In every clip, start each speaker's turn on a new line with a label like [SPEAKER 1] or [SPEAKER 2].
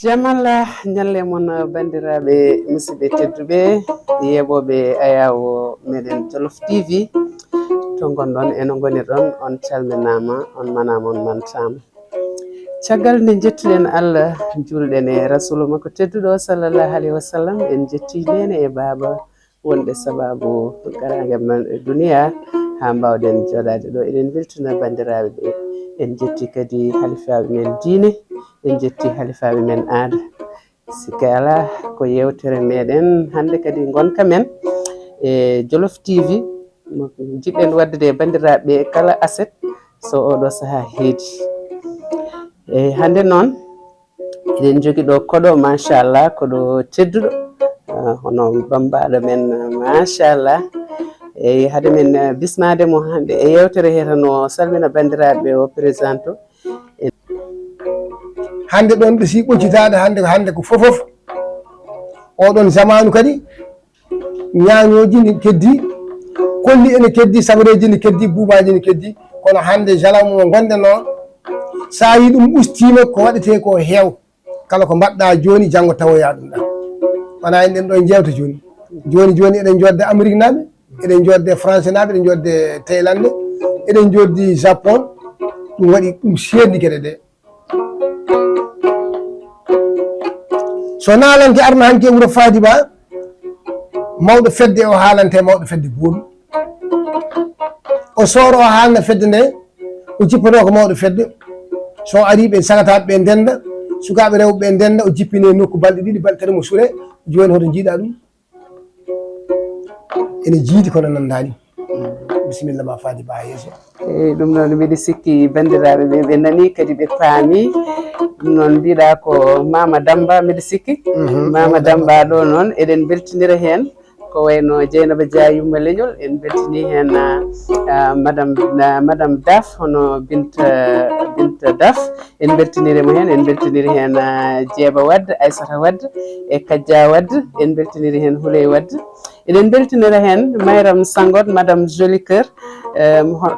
[SPEAKER 1] jamalla nyalle mon bandiraɓe musidɓe tedduɓe yeɓoɓe ayawo meɗen Jollof TV to gonɗon eno goniɗon on calminama on manama on mantama caggal nde jettuɗen Allah julɗen e rasulu makko tedduɗo sallallahu alayhi wa sallam en jetti nene e baba wonde sababu garage men e duniya ha mbawɗen joɗade ɗo eɗen beltuna bandiraɓe ɓe en jetti kadi halifaɓe men diine en jetti halifaɓe men aada sikka ala ko yewtere meɗen hande kadi gonka men e Jollof TV jiɗɗen waddude bandiraɓe kala aset so oɗo saaha heedi e hande noon eɗen jogui ɗo koɗo machallah koɗo tedduɗo hono bambaɗo men machallah e hade men bismade mo hande e yewtere he tan o salmina bandiraɓe o présente
[SPEAKER 2] hande ɗon ɓe si ɓoccitaɗo hande ko fofof oɗon zamanu kadi ñañoji ne keddi kolli ene keddi sabreji ne keddi buubaji ne keddi kono hande jalamu o gonɗen o sa yi ɗum ustima ko waɗete ko heew kala ko mbaɗɗa joni janggo tawoya ɗum ɗa wona en ɗen ɗo jewta joni eɗen jodde Amérique naɓe eɗen jodde français naɓe eɗen jodde Thaïlande eɗen joddi Japon ɗum waɗi ɗum seedni gueɗe ɗe so naalanke arno hanke wuuro Fadi Ba mawɗo fedde o haalante mawɗo fedde boomi o sooro o haalna fedde nde o jippoto ko mawɗo fedde so ari ɓe sagataɓe ɓe ndenda sukaɓe rewɓe ɓe ndenda o jippine nokku balɗe ɗiɗi balɗe tati mo suure joni hoto jiiɗa ɗum ene jiidi kono nandani bisimilla ma Fadi Ba yeeso
[SPEAKER 1] e ɗum noon mbiɗa sikki bandiraɓe ɓe ɓe nani kadi ɓe paami ɗum noon mbiɗa ko Mama Damba mbiɗa sikki Mama Damba ɗo noon eɗen beltinira hen ko wayno Dieynaba Dia Yumma Leñol en beltini hen madame Daf hono Binta Daf en beltinirimo hen en beltiniri hen Dieaba Wadde Aissata Wadde e Kadja Wadde en beltiniri hen Houley Wadde eɗen beltinira hen Mayram Sangot madame Joli Cœur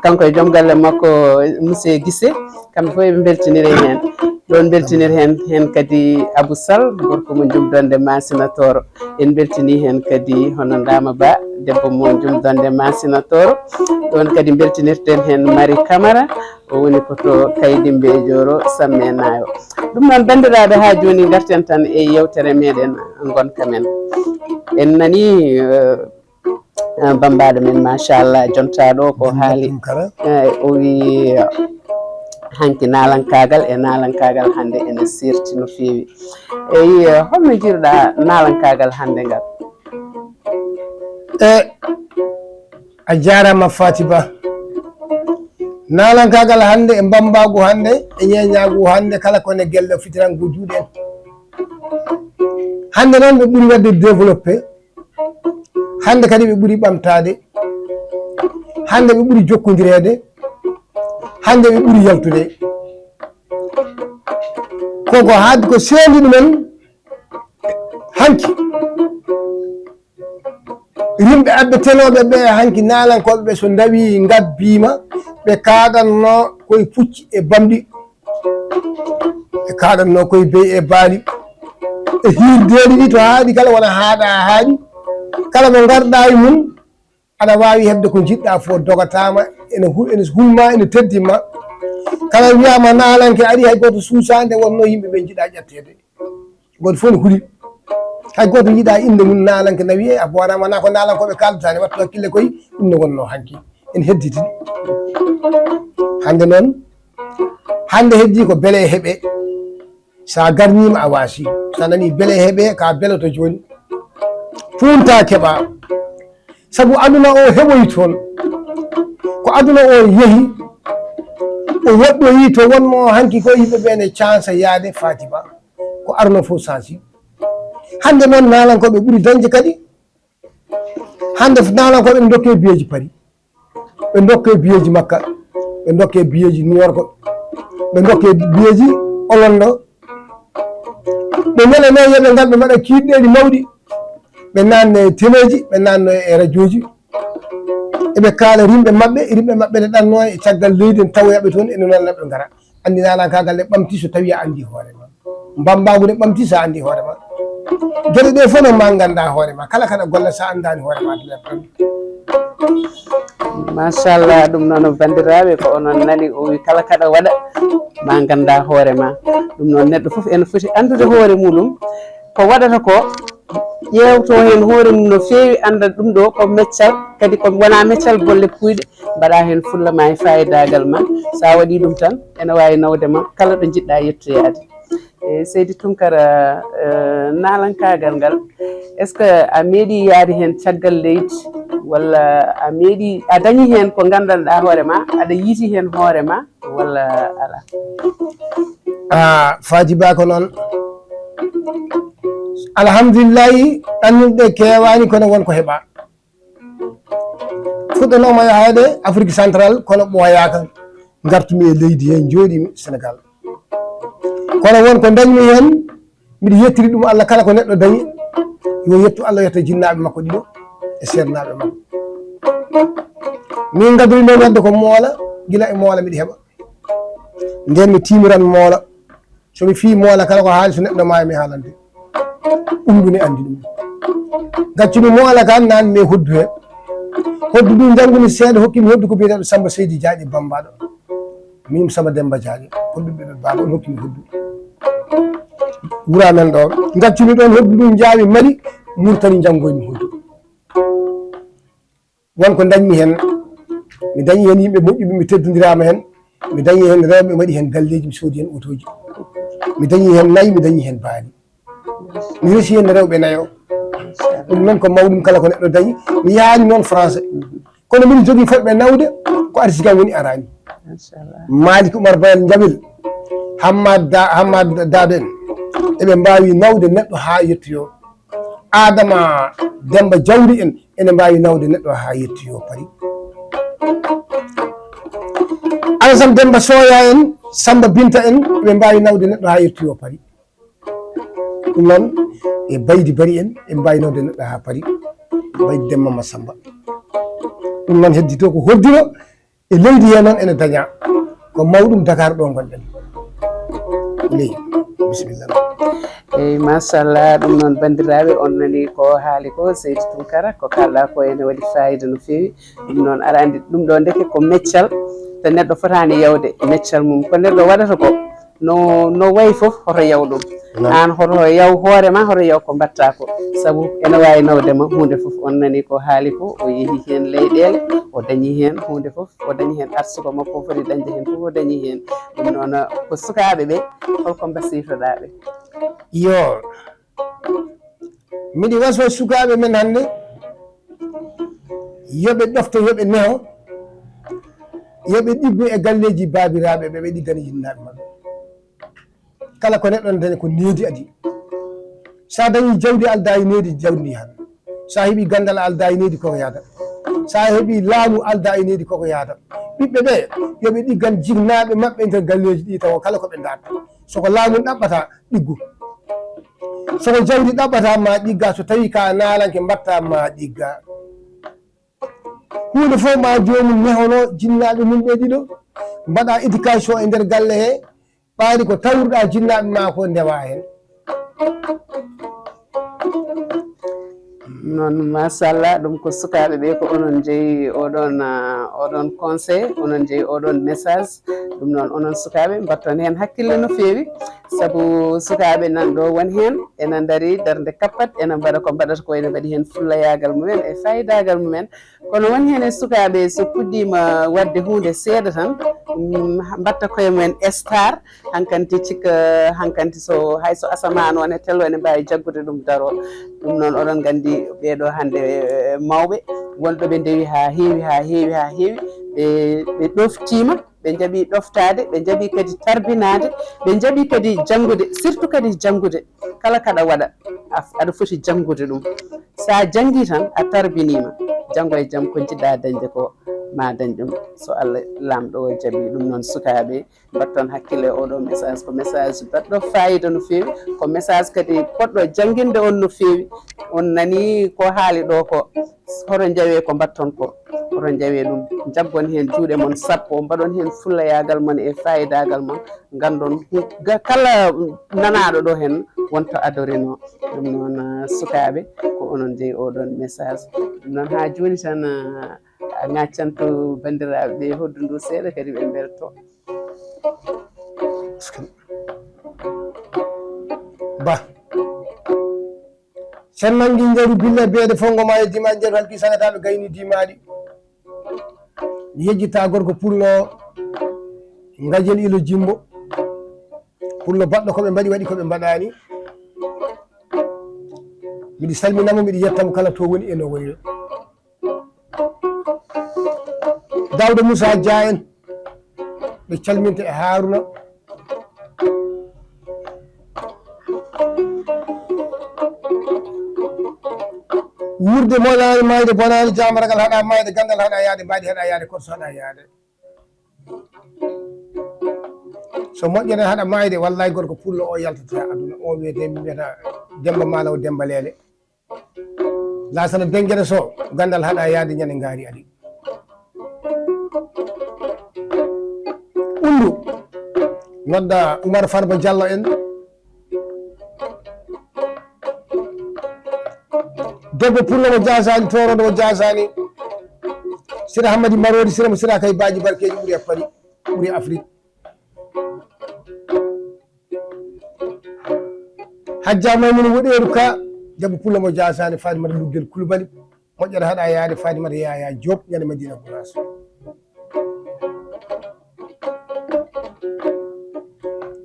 [SPEAKER 1] kanko e joom galle makko monsieur Guissé kamɓe fof eɓe beltiniri hen ɗon beltinir hen kadi Abou Sall gorko mo jumdonde Masina Toro en beltini hen kadi hono Ndama Ba debbo mo jumdonde Masina Toro ɗon kadi beltinirten hen Marie Camara o woni koto Kaydimbe Joro Samme Nayo ɗum noon bandiraɓe ha joni garten tan e yewtere meɗen gonka men en nani bambaɗo men machallah jontaɗo ko haali o wi hanki nalankagal e nalankagal hande ene sirti no fewi eyi holno jiruɗa nalankagal hande ngal
[SPEAKER 2] a jarama Fati Ba nalankagal hande e bambagu hande e ñeñagu hande kala kone guelle fitirango juuɗe en hande noon ɓe ɓuuri wadde développé hande kadi ɓe ɓuuri ɓamtade hande ɓe ɓuuri jokkodirede hande ɓe ɓuuri yaltude koko haadi ko seedi ɗumen hanki rimɓe abɓe teloɓe ɓe hanki nalankoɓe ɓe so dawi gabbima ɓe kaɗanno koye pucci e bamɗi ɓe kaɗanno koye beyi e baali e hirdeɗi ɗi to haaɗi kala wona haaɗa haaɗi kala mo garɗa e mum aɗa wawi hebde ko jiɗɗa fo dogatama ene hulma ene teddima kala wiyama nalanke ari hay goto suusade wonno yimɓeɓe jiiɗa ƴettede goto fof ne huuli hay goto yiiɗa inde mum nalanke nawi a bowanama wona ko nalankoɓe kaldatani wattu hakkille koye ɗum ne wonno hanki en hedditi hande noon hande heddi ko beele heeɓe sa garnima a waasi sa nani beele heeɓe ka beeloto joni funta keeɓa saabu aduna o heɓoyi toon ko aduna o yeehi o woɗɗoyi to wonno hanki ko yimɓeɓe ne cansa yaade Fati Ba ko arno fof sansi hande noon nalankoɓe ɓuuri dañde kadi hande nalankoɓe ɓe dokke biyeji Paris ɓe dokke biyeji Makka ɓe dokke biyeji Nuworko ɓe dokke biyeji Olondo ɓe ñalene yoɓe ngal ɓe mbaɗa kiiɗɗeɗi mawɗi ɓe nanne téléji ɓe nanno e radio ji eɓe kaala rimɓe maɓɓe ne ɗanno e caggal leydi en tawoyaɓe toon ene noon ɓe gara andi nalankagal e ɓamti so tawi a andi hoore ma bambagude ɓamti sa andi hoorema gueɗe ɗe fof no ma ganda hoorema kala kaɗa golla sa andani hoorema
[SPEAKER 1] machallah ɗum noon bandiraɓe ko onon nani o wi kala kaɗa waɗa ma ganda hoorema ɗum noon neɗɗo foof ene foti andude hoore muɗum ko waɗata ko ƴewto hen hoore mum no fewi anda ɗum ɗo ko meccal kadi ko wona meccal bolle puyɗe mbaɗa hen fulla ma e fayidagal ma sa waɗi ɗum tan ene wawi nawdema kala ɗo jiɗɗa yettoyade e Seydi Tounkara nalankagal ngal est ce que a meeɗi yaade hen caggal leydi walla a meeɗi a dañi hen ko gandanɗa hoorema aɗa yiiti hen hoorema walla ala
[SPEAKER 2] Faji Ba ko noon alhamdulillahi ɗannunɗe kewani kono wonko heeɓa fuɗɗanoma yahade Afrique central kono ɓooyaka gartumi e leydi hen jooɗimi Sénégal kono wonko dañmi hen mbiɗa yettiri ɗum Allah kala ko neɗɗo dañi yo yettu Allah yetta jinnaɓe makko ɗiɗo e seernaɓe makko min gadorino wadde ko moola gila e moola mbiɗa heeɓa nden mi timiran moola somi fi moola kala ko haali so neɗɗo maayi mi haalande ɗum ɗum andi ɗum gaccumi moola kan nan mi hoddu he hoddu ɗum janggumi seeɗa hokkimi hoddu ko biyeteɗo Samba Seydi Diaƴi Bambaɗo min Samba Demba Diaƴi hodduɓe ɗo baba on hokkimi hoddu wura men ɗo gaccumi ɗon hoddu ɗum jaawi mari murtani janggoymi hoddu wonko dañmi hen mi dañi hen yimɓe moƴƴuɓe mi teddodirama hen mi dañi hen rewɓe mi waɗi hen galleji mi soodi hen autoji mi dañi hen nayyi mi dañi hen baali mi resi hen rewɓe nayo ɗum noon ko mawɗum kala ko neɗɗo dañi mi yaani noon français kono min jogui foɗɓe nawde ko arsigan woni arani Malik Oumar Bayal Jabil Hammad Dado en eɓe mbawi nawde neɗɗo ha yettoyo Adama Demba Jawri en ene mbawi nawde neɗɗo ha yettoyo Paris Alassane Demba Soya en Samba Binta en ɓe mbawi nawde neɗɗo ha yettoyo Paris ɗum noon e Baydi Bari en ɓe mbawi nawde neɗɗo ha Paris Baydi Demba Massamba ɗum noon heddito ko hoddiro e leydi he noon ene daña ko mawɗum Dakar ɗo gonɗen leydi bisimillah
[SPEAKER 1] eyyi machallah ɗum noon bandiraɓe on nani ko haali ko Seydi Tounkara ko kalɗa ko ene waɗi fayida no fewi ɗum noon aɗa andi ɗum ɗo ndeke ko meccal te neɗɗo fotani yawde meccal mum ko neɗɗo waɗata ko no wayi foof hoto yaw ɗum an hoto yaw hoorema hoto yaw ko mbatta ko saabu ene wawi nawdema hunde foof on nani ko haali ko o yeehi hen leyɗele o dañi hen hunde foof o dañi hen arsugo makko o foti dañde hen foof o dañi hen ɗum noon ko sukaɓe ɓe holko basiytoɗaɓe
[SPEAKER 2] yo miɗi waso sukaɓe men hande yoɓe ɗofto yoɓe neho yoɓe ɗiggu e galleji babiraɓe ɓe ɗiggana yinnaɓe mabɓe kala ko neɗɗo dañi ko needi adi sa dañi jawdi alda e needi jawdi ndi han sa heeɓi gandal alda e needi koko yaada sa heeɓi laamu alda e needi koko yaada ɓiɓɓe ɓe yoɓe ɗiggan jinnaɓe mabɓe nder galleji ɗi taw kala koɓe darta soko laamu ɗaɓɓata ɗiggu soko jawdi ɗaɓɓata ma ɗigga so tawi ka nalanke mbatta ma ɗigga hunde fof ma jomum nehono jinnaɓe mum ɓe ɗiɗo mbaɗa éducation e nder galle he ɓaari ko tawruɗa jinnaɓe ma ko ndewa hen
[SPEAKER 1] noon machallah ɗum ko sukaɓe ɓe ko onon jeeyi oɗon conseil onon jeeyi oɗon message ɗum noon onon sukaɓe mbatton hen hakkille no fewi saabu sukaɓe nan ɗo won hen ene daari darde kappat ene mbaɗa ko mbaɗata ko ene mbaɗi hen fullayagal mumen e fayidagal mumen kono won hen e sukaɓe so puɗɗima wadde hunde seeɗa tan mbatta koye mumen star hankanti cikka hankanti so hayso asamane one tello ene mbawi jaggude ɗum daro ɗum noon oɗon gandi ɓeɗo hande mawɓe wonɓe ɓe ndewi ha heewi ha heewi ha heewi ɓe ɗoftima ɓe jaaɓi ɗoftade ɓe jaaɓi kadi tarbinade ɓe jaaɓi kadi janggude surtout kadi janggude kala kaɗa waɗa aɗa foti janggude ɗum sa janggui tan a tarbinima janggo e jaam ko jiɗɗa dañde ko ma dañ ɗum so Allah lamɗo o jaaɓi ɗum noon sukaɓe mbatton hakkille e oɗo message ko message baɗɗo fayida no fewi ko message kadi poɗɗo janguinde on no fewi on nani ko haali ɗo ko hoto jawe ko mbatton ko oto jawe ɗum jaggon hen juuɗe mon sappo mbaɗon hen fullayagal mon e fayidagal mon gandon kala nanaɗo ɗo hen wonto adorino ɗum noon sukaɓe ko onon jeeyi oɗon message ɗum noon ha joni tan a ŋaccanto bandiraɓe ɓe hoddu ndu seeɗa kadi ɓe belto
[SPEAKER 2] ba sen nangi jaru bille beede fongo ma e dima jaru halki sagataɓe gayni dimaɗi mi yejjita gorko pullo ngajel ilo jimbo pullo baɗɗo koɓe mbaɗi waɗi koɓe mbaɗani miɗi salminamo miɗi yettamo kala to woni eno woni Dawda Moussa Dia en ɓe calminta e Haruna wurde moƴani mayde bonani jamaragal haɗa mayde gandal haɗa yaade mbaɗi haɗa yaade korso haɗa yaade so moƴƴere haɗa mayde wallahi gorko pullo o yaltata aduna o wiyete mi wiyata Demba Malaw Demba Lele lasana dengere so gandal haɗa yaade ñande ngaari aɗi undu nodda Oumar Farba Diallo en debbo pullo mo jasani torodo mo jasani Sira Hamadi Marodi Sira mo Sira kay baji barkeji ɓuuri e Paris ɓuuri e Afrique Hajja Maymouna Woɗeru Ka debbo pullo mo jasani Fadimata Luggel Coulibaly moƴƴere haɗa yaade Fadimata Yaya Diop ñande Madina Gounass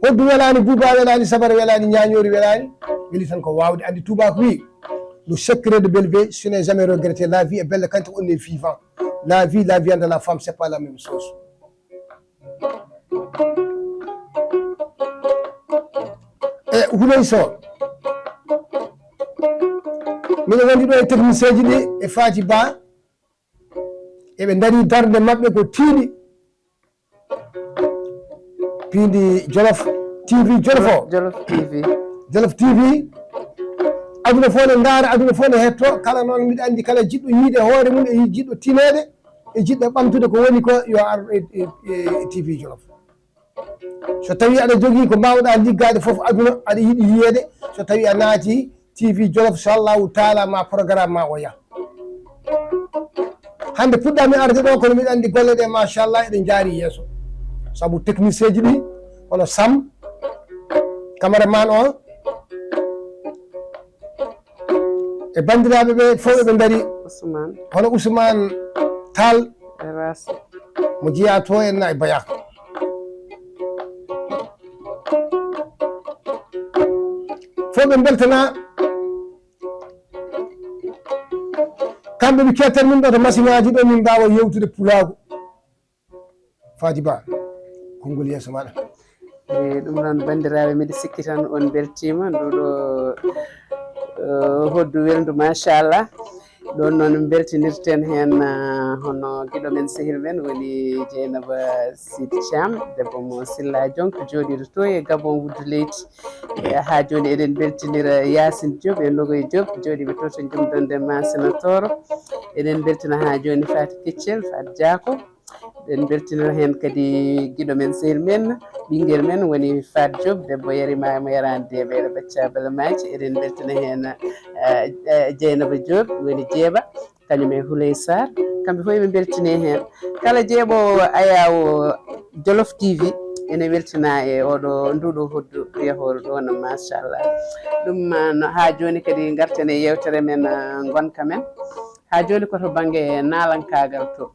[SPEAKER 2] hoddu welani Bouba welani Sabara welani Ñañori welani weli tan ko wawde andi tubako wi le secret de belle ce n'est jamais regretté la vie est belle quand on est vivant la vie de la femme c'est pas la même chose e hulay so mine wondi ɗo e technicien ji ɗi e Faty Ba eɓe daari darde mabɓe ko tiiɗi piindi Jolof TV Jolof TV aduna fof ne ndaara aduna fof ne hetto kala noon mbiɗa andi kala jiɗɗo yiide hoore mum e jiɗɗo tinede e jiɗɗo ɓamtude ko woni ko yo ar e TV Jolof so tawi aɗa jogui ko mbawɗa liggade foof aduna aɗa yiiɗi yiyede so tawi a naati TV Jolof inchallahu taala ma programme ma o yaha hande puɗɗami arde ɗo kono mbiɗa andi golle ɗe machallah eɗe jaari yeeso saabu technicien ji ɗi hono Sam cameraman o e bandiraɓe ɓe fof eɓe daari hono Ousmane Tall mo jeeya to enna e Baya fof ɓe beltana kamɓe ɓe kettan min ɗo to machine aji ɗo min mbawa yewtude pulago Faty Ba konngol yeeso maɗa
[SPEAKER 1] ɗum noon bandiraɓe mbiɗa sikki tan on beltima nduɗo hoddu welndu machallah ɗon noon beltinirten hen hono guiɗo men sehil men woni Dieynaba Sidy Thiam debbo mo Silla Jonko jooɗiɗo to e Gabon Wuddu Leydi ha joni eɗen beltinira Yacine Diop e Nogoye Diop jooɗiɓe to to Jumdonde Masina Toro eɗen beltina ha joni Faty Keccel Faty Diako eɗen beltinira hen kadi guiɗo men sehil men ɓinguel men woni Faty Diop debbo Yarimama mo yarani Deɓele Baccabala Mathie eɗen beltina hen Dieynaba Diop woni Jeeba kañum e Houleye Sarr kamɓe fof eɓe beltine hen kala jeeɓowo ayawo Jolof TV ene weltina e oɗo nduɗo hoddu yahoro ɗo no machallah ɗum ha joni kadi garten e yewtere men gonka men ha joni koto banggue nalankagal to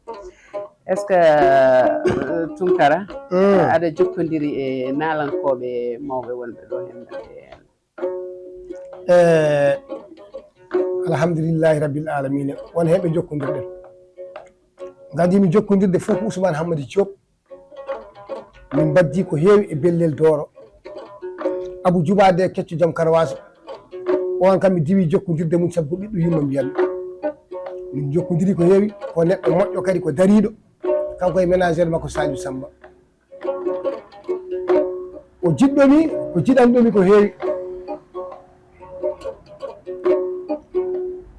[SPEAKER 1] est ce que Tunkara aɗa jokkodiri e nalankoɓe mawɓe wonɓe ɗo hen
[SPEAKER 2] alhamdulillahi rabbil alamina won heɓe jokkodirɗen gadimi jokkodirde fof ko Ousmane Hamady Diop min baddi ko heewi e Bellel Doro Abou Djoubade Kecco Joom Karwaso on kam mi diwi jokkodirde mum saabu ko ɓiɗɗo yumma mbiyanmi min jokkodiri ko heewi ko neɗɗo moƴƴo kadi ko dariɗo kanko e ménagére makko Saliou Samba o jiɗɗomi ko jiɗanɗomi ko heewi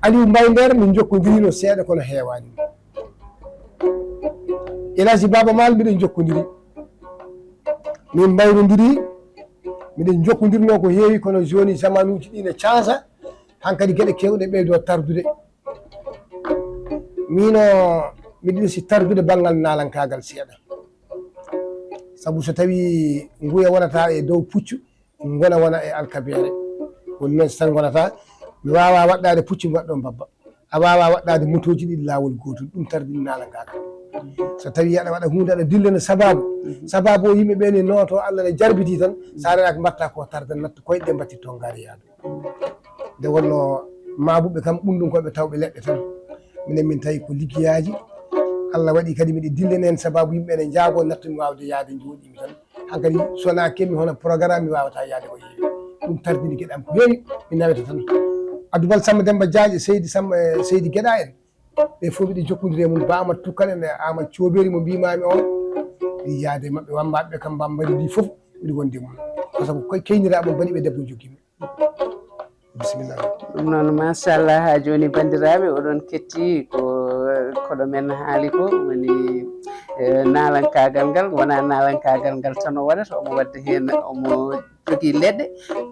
[SPEAKER 2] Aliou Mbaye nder min jokkodirino seeɗa kono heewani Elasi Baba Mal miɗen jokkodiri min mbayrondiri miɗen jokkodirno ko heewi kono joni zamanuji ɗi ne cansa hankadi gueɗe kewɗe ɓeydo tardude mino miɗa ɗisi tardude banggal nalankagal seeɗa saabu so tawi nguya wonata e dow puccu wona e alkabere woni noon so tan gonata mi wawa waɗɗade puccu mi waɗɗo babba a wawa waɗɗade motoji ɗiɗi lawol gotol ɗum tardini nalankagal so tawi aɗa waɗa hunde aɗa dillana sababu o yimɓeɓe ne noto Allah ne jarbiti tan sa renaki mbatta ko tarda natta koyɗe mbatti tongare yaadu nde wonno mabuɓe kam ɓunɗum koɓe tawɓe leɗɗe tan minen min tawi ko liggiyaji Allah waɗi kadi miɗe dillana hen sababu yimɓe ne jaago nattumi wawde yaade jooɗimi tan hankkadi sona kemmi hono programme mi wawata yaade ko heewi ɗum tardini gueɗam ko heewi mi naweta tan Abdoubal Samba Demba Diaƴe Seydi Gueɗa en ɓe fof mbiɗe jokkodiri e mum Ba Amadou Tukkal en e Amadou Thioɓeri mo mbimami on mi yaade mabɓe wammaɓe kam mbambari ndi foof mbiɗe wondi mum par ce que koye keyniraɓe bani ɓe debbo joguimi bisimillah
[SPEAKER 1] ɗum noon machallah ha joni bandiraɓe oɗon ketti koɗo men haali ko woni nalankagal ngal wona nalankagal ngal tan o waɗata omo wadda hen omo jogui leɗɗe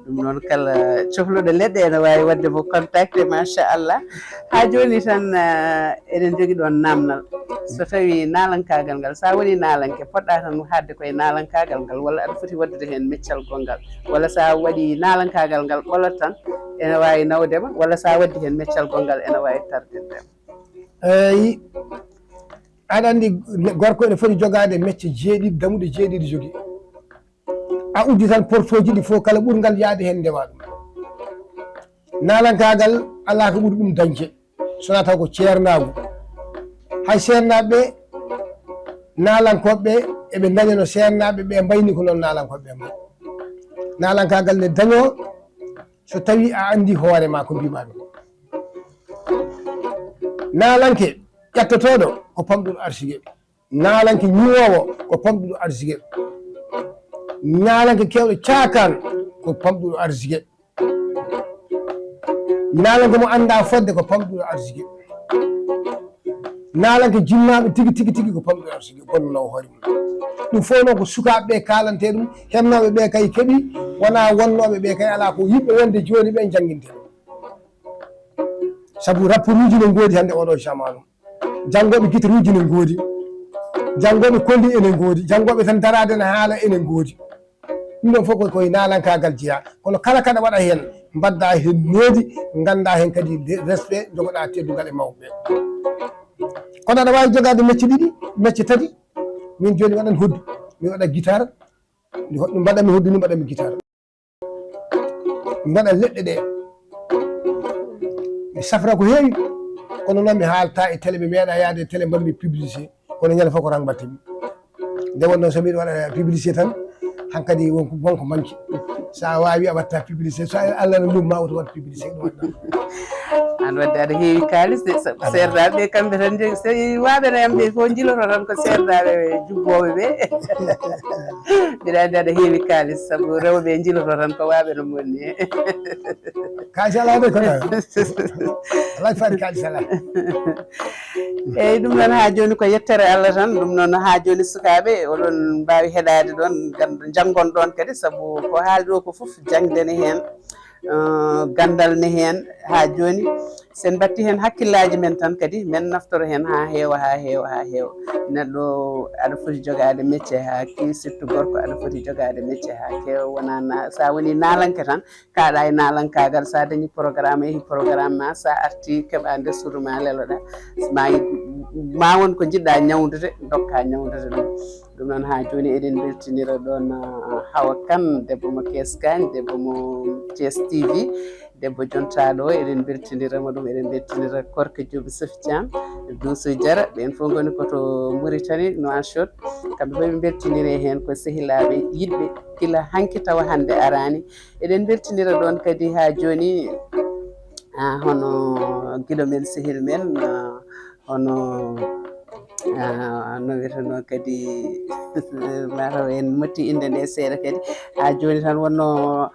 [SPEAKER 1] ɗum noon kala cohluɗo leɗɗe ene wawi wadde mo contacté machallah ha joni tan eɗen jogui ɗon namdal so tawi nalankagal ngal sa woni nalanke poɗɗa tan hadde koye nalankagal ngal walla aɗa foti waddude hen meccal gongal walla sa waɗi nalankagal ngal ɓolot tan ene wawi nawdema walla sa waddi hen meccal gongal ene wawi tardindema
[SPEAKER 2] eyi aɗa andi gorko ene foti jogade mecce jeeɗiɗi damuɗe jeeɗiɗi jogui a uddi tan portoji ɗi fof kala ɓurgal yaade hen ndewa ɗum nalankagal ala ko ɓuuri ɗum dañce sona taw ko ceernagu hay ceernaɓeɓe nalankoɓeɓe eɓe dañano ceernaɓe ɓe mbayni ko noon nalankoɓeɓe mbayi nalankagal ne daño so tawi a andi hoorema ko mbimami nalanke ƴettotoɗo ko pamɗuɗo arsugue nalanke ñiwowo ko pamɗuɗo arsugue nalanke kewɗo cakan ko pamɗuɗo arsugue nalanke mo anda fodde ko pamɗuɗo arsugue nalanke jimmaɓe tigui ko pamɗuɗo arsugue bonnowo hoore mum ɗum fof noon ko sukaɓeɓe kalante ɗum hennoɓeɓe kay keeɓi wona wonnoɓeɓe kay ala ko yimɓe wonde joni ɓe janguinte saabu rapport uji ne goodi hande oɗo jamanu janggoɓe guitare uji ne goodi janggoɓe kolli ene goodi janggoɓe tan darade ne haala ene goodi ɗum ɗon fof koye nalankagal jeeya kono kala kaɗa waɗa hen mbadda hen noodi ganda hen kadi respect jogoɗa teddugal e mawɓe kono aɗa wawi jogade mecce ɗiɗi mecce tati min joni waɗan hoddu mi waɗa guitare ɗum mbaɗanmi hoddu ni mbaɗanmi guitare mi mbaɗa leɗɗe ɗe mi safra ko heewi kono noon mi haalta e télé mi meeɗa yaade e télé mbaɗmi publicité kono ñande fof ko tan mbattimi nde wonno so mbiɗa waɗa publicité tan hankkadi wonko manki sa wawi a watta publicité so Allah no lumma auto waɗa publicité ɗum waɗɗa
[SPEAKER 1] an wadde aɗa heewi kalis de serdaɓe ɓe kamɓe tan jogui so waɓene am ɓe fof jiloto tan ko serdaɓe jubboɓe ɓe mbiɗa andi aɗa heewi kalis saabu rewɓe jiloto tan ko waɓe no monni
[SPEAKER 2] kalis ala de kono alay fati kalis ala
[SPEAKER 1] eyyi ɗum noon ha joni ko yettere Allah tan ɗum noon ha joni sukaɓe oɗon mbawi heɗade ɗon janggon ɗon kadi saabu ko haali ɗo ko foof jangdene hen gandal ne hen ha joni sen batti hen hakkillaji men tan kadi men naftoro hen ha heewa neɗɗo aɗa foti jogade métier ha kewi surtout gorko aɗa foti jogade métier ha kewa wona sa woni nalanke tan kaɗa e nalankagal sa dañi programme yeehi programme ma sa arti keeɓa ndessudu ma leloɗa ma won ko jiɗɗa ñawdude dokka ñawdude ɗum noon ha joni eɗen beltinira ɗon Hawa Kane debbo mo Keskani debbo mo Thiès TV debbo jontaɗo o eɗen beltiniramo ɗum eɗen beltinira Korka Diobi Sofi Thiam Doussou Diara ɓen fof goni koto Mauritanie Nouakchott kamɓe fof ɓe beltiniri hen ko sehilaɓe yiɗɓe gila hanki tawa hande arani eɗen beltinira ɗon kadi ha joni hono guiɗo men sehil men hono no wiyeteno kadi mataw en motti inde nde seeɗa kadi ha joni tan wonno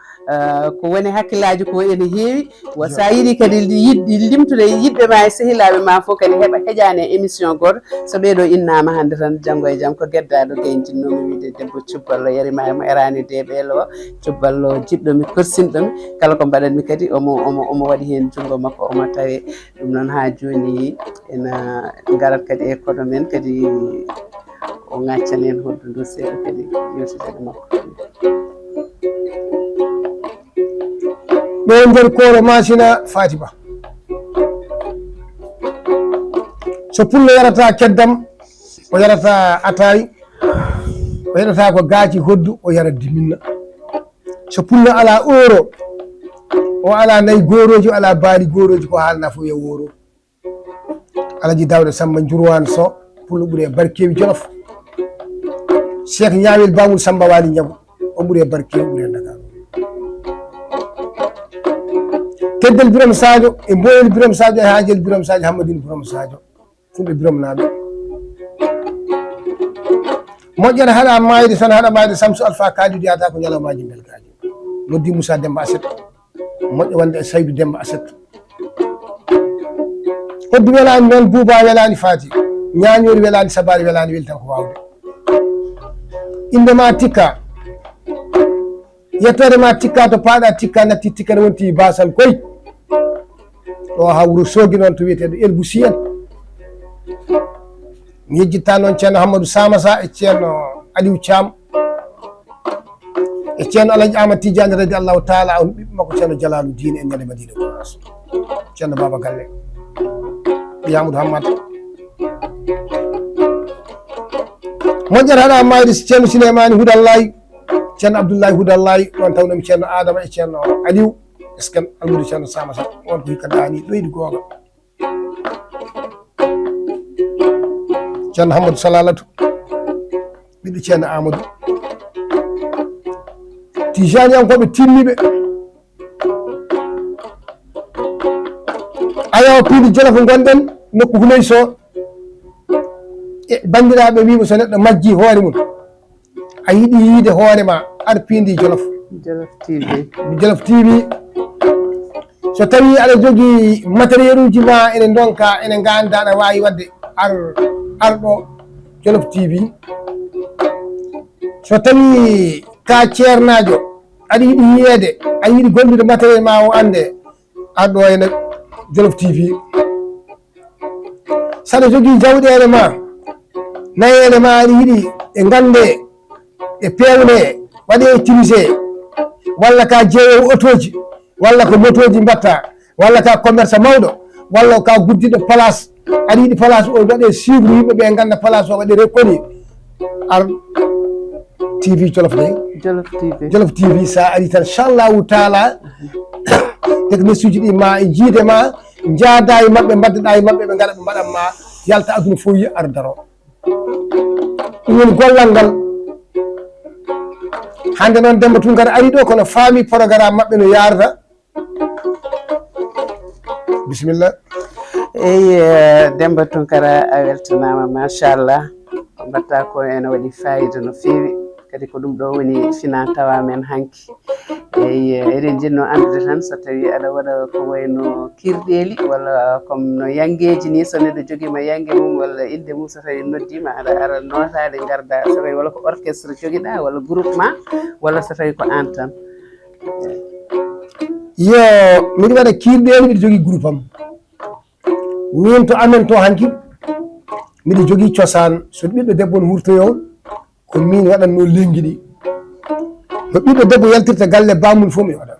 [SPEAKER 1] ko woni hakkillaji ko ene heewi sa yiiɗi kadi yiɗɗi limtude yiɗɓe ma e sehilaɓe ma fof kadi heeɓa heƴani e émission goto so ɓeeɗo innama hannde tan janggo e jaam ko geddaɗo gay jinnomi wiide debbo cubballo yarima mo erani deɓelo o cubballo jiɗɗomi korsinɗomi kala ko mbaɗanmi kadi omo waɗi hen junggo makko omo tawe ɗum noon ha joni ena garat kadi e koɗo men kadi o ŋaccan en hoddu ndu seeɗa kadi yewtidede makko
[SPEAKER 2] ɗo nder kooro masina Fatima so pullo yarata keddam o yarata atayi o yarata ko gaaci hoddu o yara diminna so pullo ala euro o ala nayi goroji o ala baali goroji ko haalna fof yo woro Alaji Dawda Samba Njurwan so pullo ɓuuri e Barkewi Jolof Cheikh Ñawel Bamul Samba Wali Ñagu o ɓuuri e Barkewi ɓuuri e Dakar Keddel Biram Sadio e Mboyel Biram Sadio e Haajel Biram Sadio Hammadine Biram Sadio fulɓe Biram naaɓe moƴƴere haɗa mayde tan haɗa mayde Samsu Alpha Kalidou yata ko ñalawmaji belgaji noddi Moussa Demba Aset moƴƴo wonde e Saydou Demba Aset hoddu welani noon Bouba welani Fati ñañori welani Sabari welani weli tan ko wawde indema tikka yettode ma tikka to paaɗa tikka natti tikka ne wonti basal koy ɗo ha Wuro Sogi noon to wiyeteɗo Elbou Sy en mi yejjitta noon ceerno Hammadou Samassa e ceerno Aliou Thiam e ceerno Alaji Amadou Tidiane radiallahu taala on ɓiɓɓe makko ceerno Jalaluddin en ñande Madina Gounass ceerno Baba Galle Yamadou Hammad moƴƴere haɗa mayde ceerno Souleymani Houdallahi ceerno Abdoullahi Houdallahi ɗon tawnomi ceerno Adama e ceerno Aliou esken almudo ceerno Samassa on ko hikka dani ɗoyɗi gonga ceerno Hammadou Salalatu ɓiɗɗo ceerno Amadou Tijani yankoɓe timmiɓe ayaw piidi Jolof gonɗen nokku Huley so e bandiraɓe wimo so neɗɗo majji hoore mum a yiiɗi yiide hoorema ar piindi Jolof Jolof TV so tawi aɗa jogui matériel uji ma ene donka ene ganda aɗa wawi wadde arɗo Jolof TV so tawi ka ceernajo aɗa yiiɗi yiiyede a yiiɗi gollude matériel ma o ande arɗo ene Jolof TV saɗa jogui jawɗele ma nayele ma aɗa yiiɗi e gande e pewne waɗe utilisé walla ka jeeyowo autoji walla ko motoji mbatta walla ka commerce mawɗo walla ka guddiɗo place aɗa yiiɗi place o waɗe suivre yimɓeɓe ganda place o waɗe reconnu ar TV Jolof de Jolof TV sa ari tan inchallahu taala technicien uji ɗi ma e jiide ma jaada e mabɓe mbaddeɗa e mabɓe ɓe gaɗa ɓe mbaɗanma yalta aduna fof yi ar daro ɗum woni gollal ngal hande noon Demba Tunkara ari ɗo kono faami programme mabɓe no yarata bisimilla
[SPEAKER 1] eyi Demba Tunkara a weltanama machallah ko mbatta ko ene waɗi fayida no fewi kadi ko ɗum ɗo woni fina tawa men hanki eyi eɗen jinno andude tan so tawi aɗa waɗa ko wayno kirɗeli walla comme no yangueji ni so neɗɗo joguima yangue mum walla inde mum so tawi noddima aɗa ara notade garda so tawi walla ko orchestre joguiɗa walla groupement walla so tawi ko an tan
[SPEAKER 2] yo miɗo waɗa kirɗeli miɗo jogui groupe am min to amen to hanki miɗo jogui cosaan so ɓiɗɗo debbo no hurtoyo ko min waɗanno lengui ɗi no ɓiɗɗo debbo yaltirta galle bamum fof mi waɗa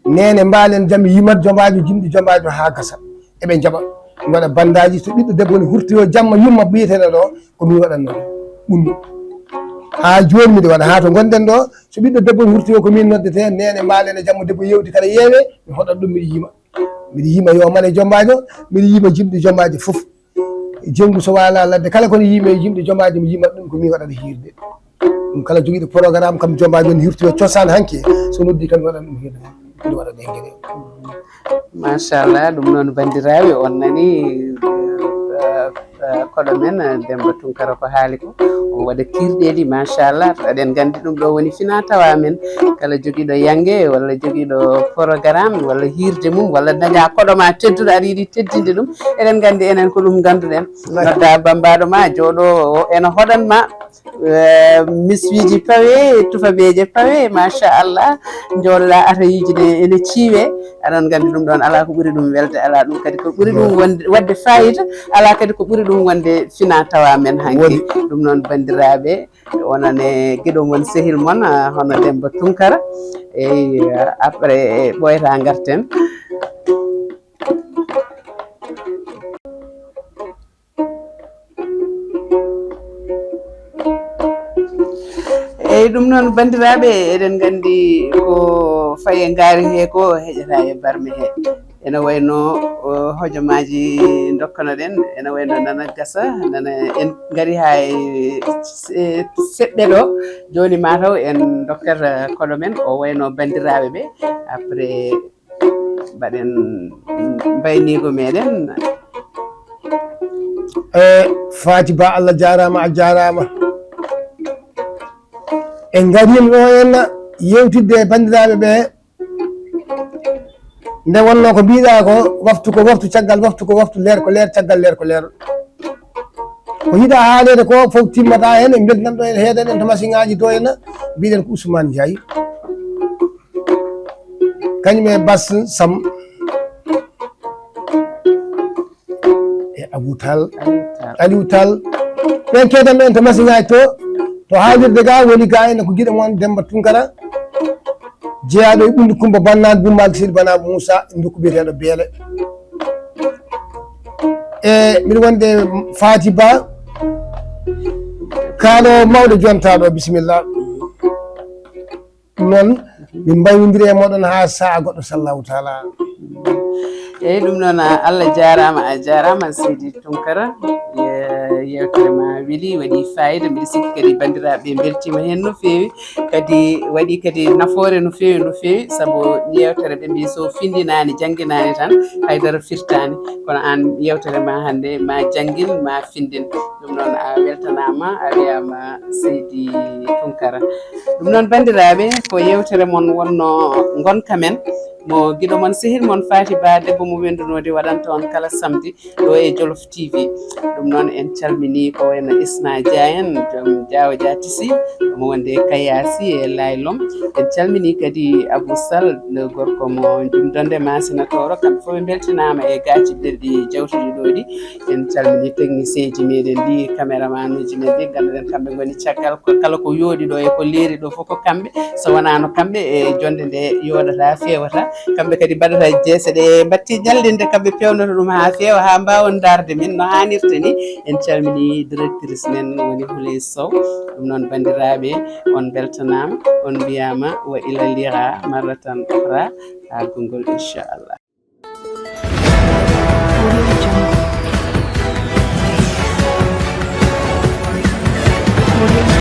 [SPEAKER 2] nene mbalen jaam yimat jomajo jimɗi jomajo ha gasa eɓe jaaɓa mi waɗa bandaji so ɓiɗɗo debbo ne hurtoyo jamma yumma ɓiyetene ɗo ko min waɗanno ɓunnu ha joni miɗo waɗa ha to gonɗen ɗo so ɓiɗɗo debbo ne hurtoyo ko min noddete nene mbalen e jamma debbo yewti kada yeewe mi hoɗat ɗum miɗo yima yo mane jommajo miɗo yima jimɗi jommaji foof jenggu so wala ladde kala kono yime jimɗi jommaji mi yimat ɗum ko min waɗata hirde ɗum kala joguiɗo programme kam jommaji on hirtoyo cosaan hanki so noddi tan waɗan ɗum hirde miɗo waɗa ɗe gueɗe
[SPEAKER 1] machallah ɗum noon bandiraɓe on nani koɗo men Demba Tunkara ko haali ko o waɗa kirɗeɗi machallah to eɗen gandi ɗum ɗo woni fina tawa men kala joguiɗo yangue walla joguiɗo programme walla hirde mum walla daña koɗo ma tedduɗo aɗa yiiɗi teddinde ɗum eɗen gandi enen ko ɗum ganduɗen nodda bambaɗo ma jooɗo ene hoɗanma miswiji pawe tufabeje pawe machallah jooɗoɗa atayiji ɗe ene ciiwe aɗon gandi ɗum ɗon ala ko ɓuuri ɗum welde ala ɗum kadi ko ɓuuri ɗum wadde fayida ala kadi ko ɓuuri ɗum wonde fina tawa men hanki ɗum noon bandiraɓe wonane gueɗo mon sehil mon hono Demba Tunkara eyi après ɓoyata garten eyyi ɗum noon bandiraɓe eɗen gandi ko faye ngaari he ko heƴata e barme he ene wayno hojomaji dokkano ɗen ene wayno nana gasa nana en gaari ha seɗɗe ɗo joni mataw en dokkata koɗo men o wayno bandiraɓe ɓe après mbaɗen mbaynigo meɗen
[SPEAKER 2] Faty Ba Allah jarama a jarama en garino ɗo henna yewtidde e bandiraɓe ɓe nde wonno ko mbiɗa ko waftu caggal waftu ko waftu leer ko leer caggal leer ko leer ko yiɗa haalede ko fof timmata hen e beltanɗo en heeɗen to machine ngaji to henna mbiɗen ko Ousmane Ndiaye kañum e Bass Sam e Abou Tall Aliou Tall ɓen kedanɗo en to machine ngaji to haalirde ga woni ga ene ko guiɗo moon Demba Tunkara jeeyaɗo e ɓundi Coumba Bannane Boumal Sidi Bana Moussa ndukku biyeteɗo Beele e mbiɗa wonde Faty Ba kaalo mawɗo jontaɗo bisimilla noon min mbaynodiri e moɗon ha saaha goɗɗo sallahu taala
[SPEAKER 1] eyyi ɗum noon Allah jarama a jarama Seydi Tunkara yewtere ma weeli waɗi fayida mbiɗa sikki kadi bandiraɓe beltima hen no fewi kadi waɗi kadi nafoore no fewi saabu yewtere ɓe mbi so findinani jangguinani tan haydara firtani kono an yewtere ma hande ma jangguin ma findin ɗum noon a weltanama a wiyama Seydi Tunkara ɗum noon bandiraɓe ko yewtere mon wonno gonka men mo guiɗo mon sehil mon Faty Ba debbo mo wendunode waɗanta on kala samedi ɗo e Jolof TV ɗum noon en calmini ko wayno Isna Dia en joom Diawo Dia Tisi mo wonde Kayasi e Laylom en calmini kadi Abou Sall le gorko mo jumdonde Masina Toro kamɓe fof ɓe beltinama e gaciɗe ɗi jawtuɗi ɗo ɗi en calmini technicien ji meɗen ɗi caméraman uji men ɗi ganduɗen kamɓe goni caggal kala ko yooɗi ɗo e ko leeri ɗo fof ko kamɓe so wonano kamɓe e jonde nde yoɗata fewata kamɓe kadi mbaɗata jeese ɗe batti ñallinde kamɓe pewnoto ɗum ha feewa ha mbawon darde min no hannirta ni en calmini directrice men woni Houleye Sow ɗum noon bandiraɓe on beltanama on mbiyama wa ila liqa marratan ukhra ha gongol inchallah